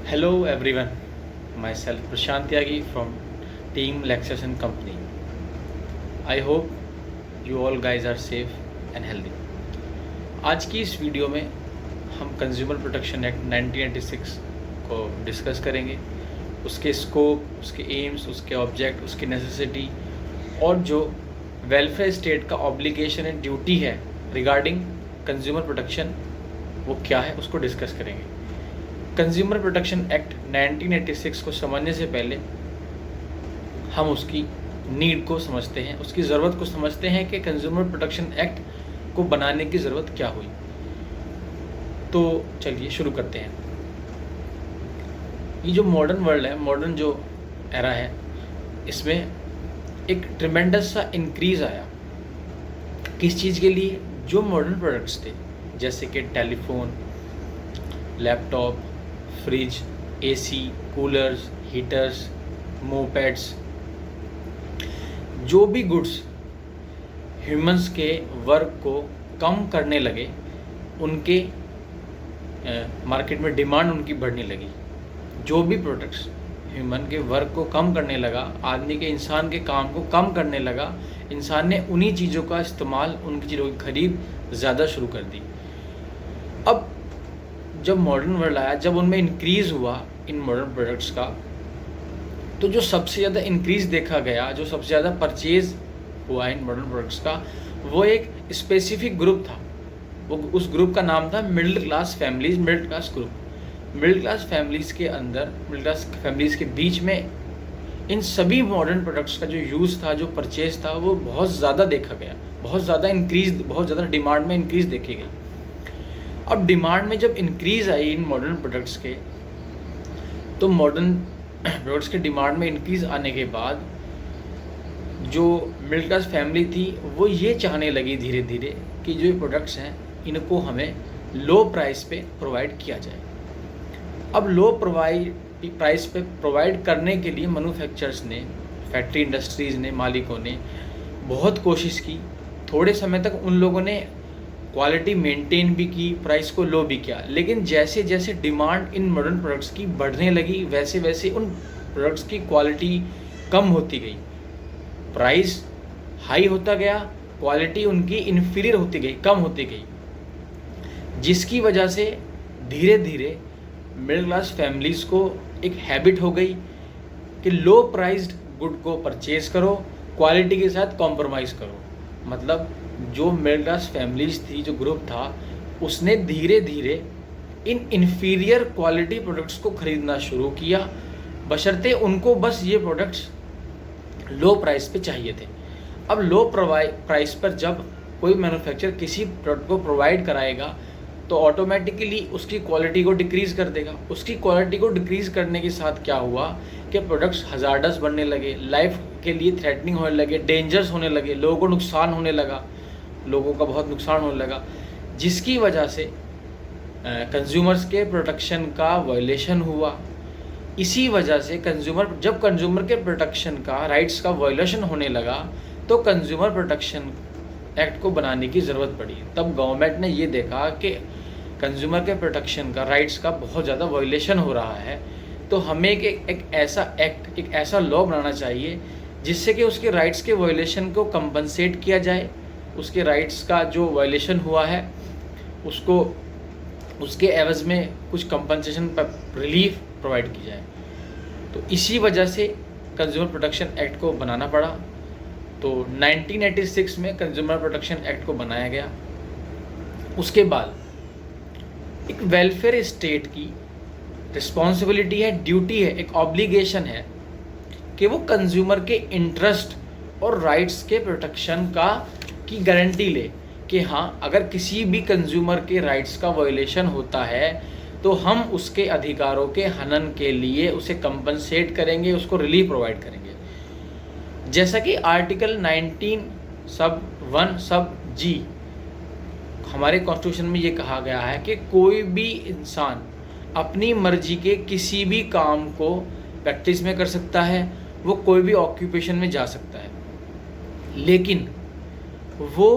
Hello everyone, myself Prashant Tyagi from Team Lexus and Company. I hope you all guys are safe and healthy. आज की इस video में हम consumer protection act 1986 को discuss करेंगे, उसके स्कोप, उसके एम्स, उसके ऑब्जेक्ट, उसकी नेसेसिटी और जो वेलफेयर स्टेट का ऑब्लिगेशन एंड ड्यूटी है रिगार्डिंग कंज्यूमर प्रोटेक्शन वो क्या है उसको डिस्कस करेंगे। कंज्यूमर प्रोटेक्शन एक्ट 1986 को समझने से पहले हम उसकी नीड को समझते हैं, उसकी ज़रूरत को समझते हैं कि कंज्यूमर प्रोटेक्शन एक्ट को बनाने की ज़रूरत क्या हुई। तो चलिए शुरू करते हैं। ये जो मॉडर्न वर्ल्ड है, मॉडर्न जो एरा है, इसमें एक ट्रिमेंडस सा इंक्रीज़ आया। किस चीज़ के लिए? जो मॉडर्न प्रोडक्ट्स थे जैसे कि telephone, laptop, fridge, AC, coolers, heaters, mopeds, जो भी गुड्स ह्यूमंस के वर्क को कम करने लगे, उनके मार्केट में डिमांड उनकी बढ़ने लगी। जो भी प्रोडक्ट्स ह्यूमन के वर्क को कम करने लगा, आदमी के, इंसान के काम को कम करने लगा, इंसान ने उन्हीं चीज़ों का इस्तेमाल, उनकी चीज़ों की खरीद ज़्यादा शुरू कर दी। अब जब मॉडर्न वर्ल्ड आया, जब उनमें इंक्रीज़ हुआ इन मॉडर्न प्रोडक्ट्स का, तो जो सबसे ज़्यादा इंक्रीज़ देखा गया, जो सबसे ज़्यादा परचेज़ हुआ इन मॉडर्न प्रोडक्ट्स का, वो एक स्पेसिफिक ग्रुप था। वो उस ग्रुप का नाम था middle class families, middle class group. Middle class families के अंदर, मिडिल क्लास फैमिलीज़ के बीच में इन सभी मॉडर्न प्रोडक्ट्स का जो यूज़ था, जो परचेज़ था, वो बहुत ज़्यादा देखा गया, बहुत ज़्यादा इंक्रीज़, बहुत ज़्यादा डिमांड में इंक्रीज़ देखी गई। अब डिमांड में जब increase I in modern products के, तो मॉडर्न प्रोडक्ट्स के डिमांड में इंक्रीज़ आने के बाद जो मिडिल क्लास फैमिली थी वो ये चाहने लगी धीरे धीरे कि जो ये प्रोडक्ट्स हैं इनको हमें लो प्राइस पे प्रोवाइड किया जाए। अब लो प्राइस पे प्रोवाइड करने के लिए मैन्युफैक्चरर्स ने, फैक्ट्री इंडस्ट्रीज़ ने, मालिकों ने बहुत कोशिश की। थोड़े समय तक उन लोगों ने क्वालिटी मेंटेन भी की, प्राइस को लो भी किया, लेकिन जैसे जैसे डिमांड इन मॉडर्न प्रोडक्ट्स की बढ़ने लगी, वैसे वैसे उन प्रोडक्ट्स की क्वालिटी कम होती गई, प्राइस हाई होता गया, क्वालिटी उनकी इन्फीरियर होती गई, कम होती गई, जिसकी वजह से धीरे धीरे मिडिल क्लास फैमिलीज़ को एक हैबिट हो गई कि लो प्राइस्ड गुड को परचेज़ करो, क्वालिटी के साथ कॉम्प्रोमाइज़ करो। मतलब जो मिडिल क्लास फैमिलीज़ थी, जो ग्रुप था, उसने धीरे धीरे इन इन्फीरियर क्वालिटी प्रोडक्ट्स को ख़रीदना शुरू किया, बशर्ते उनको बस ये प्रोडक्ट्स लो प्राइस पे चाहिए थे। अब लो प्राइस पर जब कोई मैन्युफैक्चरर किसी प्रोडक्ट को प्रोवाइड कराएगा तो ऑटोमेटिकली उसकी क्वालिटी को डिक्रीज़ कर देगा। उसकी क्वालिटी को डिक्रीज़ करने के साथ क्या हुआ कि प्रोडक्ट्स हज़ार्डस बनने लगे, लाइफ के लिए थ्रेटनिंग होने लगे, डेंजर्स होने लगे, लोगों को नुकसान होने लगा, लोगों का बहुत नुकसान होने लगा, जिसकी वजह से कंज्यूमर्स के प्रोटेक्शन का वायलेशन हुआ। इसी वजह से जब कंज्यूमर के प्रोटेक्शन का, राइट्स का वायलेशन होने लगा, तो कंज्यूमर प्रोटेक्शन एक्ट को बनाने की ज़रूरत पड़ी। तब गवर्नमेंट ने ये देखा कि कंज्यूमर के प्रोटेक्शन का, राइट्स का बहुत ज़्यादा वायलेशन हो रहा है, तो हमें एक ऐसा एक्ट, एक ऐसा लॉ बनाना चाहिए जिससे कि उसके राइट्स के वायलेशन को कंपनसेट किया जाए, उसके राइट्स का जो वायलेशन हुआ है उसको, उसके एवज में कुछ कंपनसेशन पर रिलीफ प्रोवाइड की जाए। तो इसी वजह से कंज्यूमर प्रोटेक्शन एक्ट को बनाना पड़ा। तो 1986 में कंज्यूमर प्रोटेक्शन एक्ट को बनाया गया। उसके बाद एक वेलफेयर स्टेट की रिस्पॉन्सिबिलिटी है, ड्यूटी है, एक ऑब्लिगेशन है कि वो कंज्यूमर के इंटरेस्ट और राइट्स के प्रोटेक्शन की गारंटी ले कि हाँ, अगर किसी भी कंज्यूमर के राइट्स का वायलेशन होता है तो हम उसके अधिकारों के हनन के लिए उसे कंपनसेट करेंगे, उसको रिलीफ प्रोवाइड करेंगे। जैसा कि आर्टिकल 19 सब 1 सब जी हमारे कॉन्स्टिट्यूशन में ये कहा गया है कि कोई भी इंसान अपनी मर्जी के किसी भी काम को प्रैक्टिस में कर सकता है, वो कोई भी ऑक्यूपेशन में जा सकता है, लेकिन वो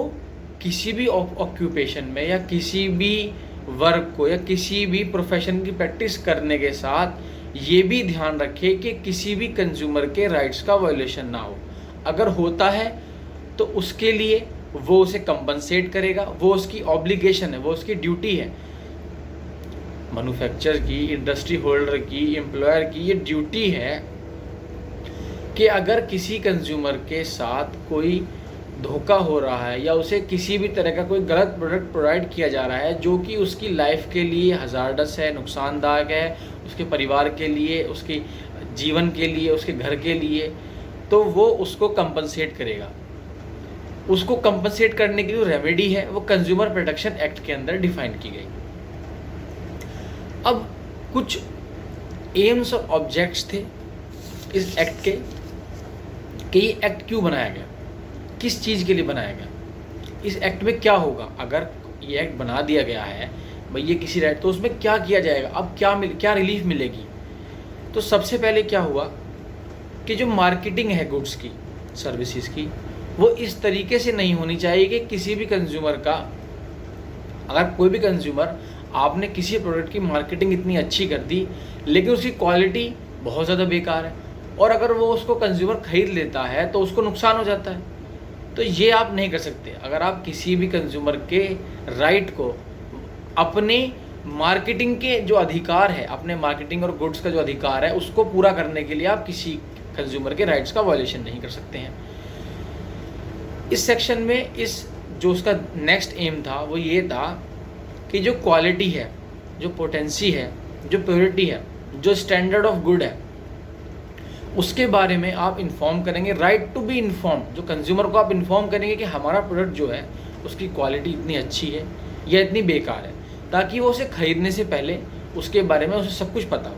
किसी भी ऑक्यूपेशन में या किसी भी वर्क को या किसी भी प्रोफेशन की प्रैक्टिस करने के साथ ये भी ध्यान रखे कि किसी भी कंज्यूमर के राइट्स का वायलेशन ना हो। अगर होता है तो उसके लिए वो उसे कंपनसेट करेगा, वो उसकी ऑब्लिगेशन है, वो उसकी ड्यूटी है। मैन्युफैक्चरर की, इंडस्ट्री होल्डर की, एम्प्लॉयर की ये ड्यूटी है कि अगर किसी कंज्यूमर के साथ कोई धोखा हो रहा है या उसे किसी भी तरह का कोई गलत प्रोडक्ट प्रोवाइड किया जा रहा है जो कि उसकी लाइफ के लिए हज़ार्डस है, नुकसानदायक है, उसके परिवार के लिए, उसके जीवन के लिए, उसके घर के लिए, तो वो उसको कंपनसेट करेगा। उसको कंपनसेट करने की जो रेमेडी है वो कंज्यूमर प्रोटेक्शन एक्ट के अंदर डिफाइन की गई। अब कुछ एम्स और ऑब्जेक्ट्स थे इस एक्ट के कि ये एक्ट क्यों बनाया गया, किस चीज़ के लिए बनाया गया, इस एक्ट में क्या होगा अगर ये एक्ट बना दिया गया है भाई ये किसी राइट, तो उसमें क्या किया जाएगा, अब क्या रिलीफ मिलेगी। तो सबसे पहले क्या हुआ कि जो मार्केटिंग है गुड्स की, सर्विसेज की, वो इस तरीके से नहीं होनी चाहिए कि किसी भी कंज्यूमर का, अगर कोई भी कंज्यूमर, आपने किसी प्रोडक्ट की मार्केटिंग इतनी अच्छी कर दी लेकिन उसकी क्वालिटी बहुत ज़्यादा बेकार है और अगर वो उसको कंज्यूमर खरीद लेता है तो उसको नुकसान हो जाता है, तो ये आप नहीं कर सकते। अगर आप किसी भी कंज्यूमर के राइट को, अपने मार्केटिंग के जो अधिकार है, अपने मार्केटिंग और गुड्स का जो अधिकार है उसको पूरा करने के लिए आप किसी कंज्यूमर के राइट्स का वायलेशन नहीं कर सकते हैं। इस सेक्शन में इस जो उसका नेक्स्ट एम था वो ये था कि जो क्वालिटी है, जो पोटेंसी है, जो प्योरिटी है, जो स्टैंडर्ड ऑफ गुड है, उसके बारे में आप इन्फॉर्म करेंगे। राइट टू बी इन्फॉर्म, जो कंज्यूमर को आप इन्फॉर्म करेंगे कि हमारा प्रोडक्ट जो है उसकी क्वालिटी इतनी अच्छी है या इतनी बेकार है, ताकि वो उसे खरीदने से पहले उसके बारे में उसे सब कुछ पता हो।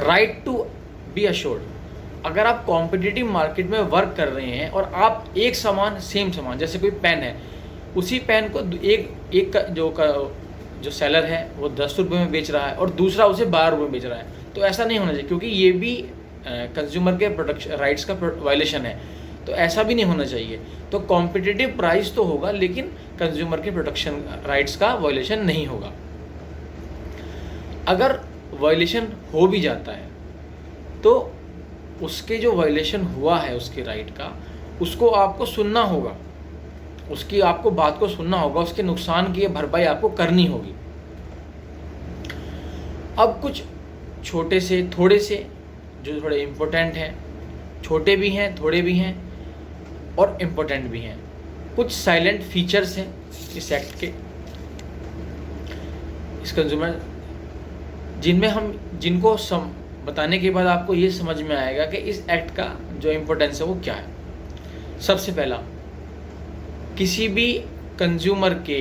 राइट टू बी अश्योर्ड, अगर आप कॉम्पिटिटिव मार्केट में वर्क कर रहे हैं और आप एक सामान, सेम सामान, जैसे कोई पेन है, उसी पेन को एक जो सेलर है वो 10 रुपये में बेच रहा है और दूसरा उसे 12 रुपये में बेच रहा है, तो ऐसा नहीं होना चाहिए, क्योंकि ये भी कंज्यूमर के प्रोडक्शन राइट्स का वायलेशन है। तो ऐसा भी नहीं होना चाहिए। तो कॉम्पिटिटिव प्राइस तो होगा लेकिन कंज्यूमर के प्रोटेक्शन राइट्स का वायलेशन नहीं होगा। अगर वायलेशन हो भी जाता है तो उसके जो वायलेशन हुआ है उसके राइट का, उसको आपको सुनना होगा, उसकी आपको बात को सुनना होगा, उसके नुकसान की भरपाई आपको करनी होगी। अब कुछ छोटे से, थोड़े से, जो थोड़े इम्पोर्टेंट हैं, छोटे भी हैं, थोड़े भी हैं और इम्पोर्टेंट भी हैं, कुछ साइलेंट फीचर्स हैं इस एक्ट के, इस कंज्यूमर, जिनको बताने के बाद आपको ये समझ में आएगा कि इस एक्ट का जो इम्पोर्टेंस है वो क्या है। सबसे पहला, किसी भी कंज्यूमर के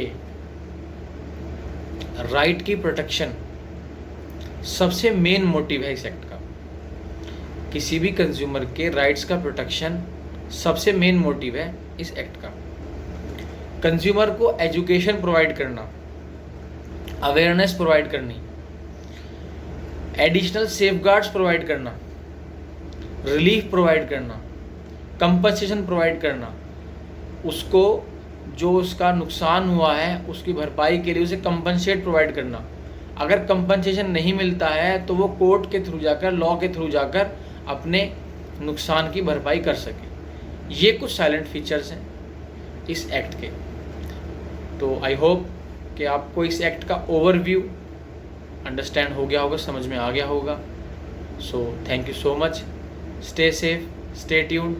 राइट की प्रोटेक्शन सबसे मेन मोटिव है इस एक्ट का। किसी भी कंज्यूमर के राइट्स का प्रोटेक्शन सबसे मेन मोटिव है इस एक्ट का। कंज्यूमर को एजुकेशन प्रोवाइड करना, अवेयरनेस प्रोवाइड करनी, एडिशनल सेफगार्ड्स प्रोवाइड करना, रिलीफ प्रोवाइड करना, कंपनसेशन प्रोवाइड करना, उसको जो उसका नुकसान हुआ है उसकी भरपाई के लिए उसे कंपनसेट प्रोवाइड करना। अगर कंपनसेशन नहीं मिलता है तो वो कोर्ट के थ्रू जाकर, लॉ के थ्रू जाकर अपने नुकसान की भरपाई कर सके। ये कुछ साइलेंट फीचर्स हैं इस एक्ट के। तो आई होप कि आपको इस एक्ट का ओवरव्यू अंडरस्टैंड हो गया होगा, समझ में आ गया होगा। So thank you so much, stay safe, stay tuned.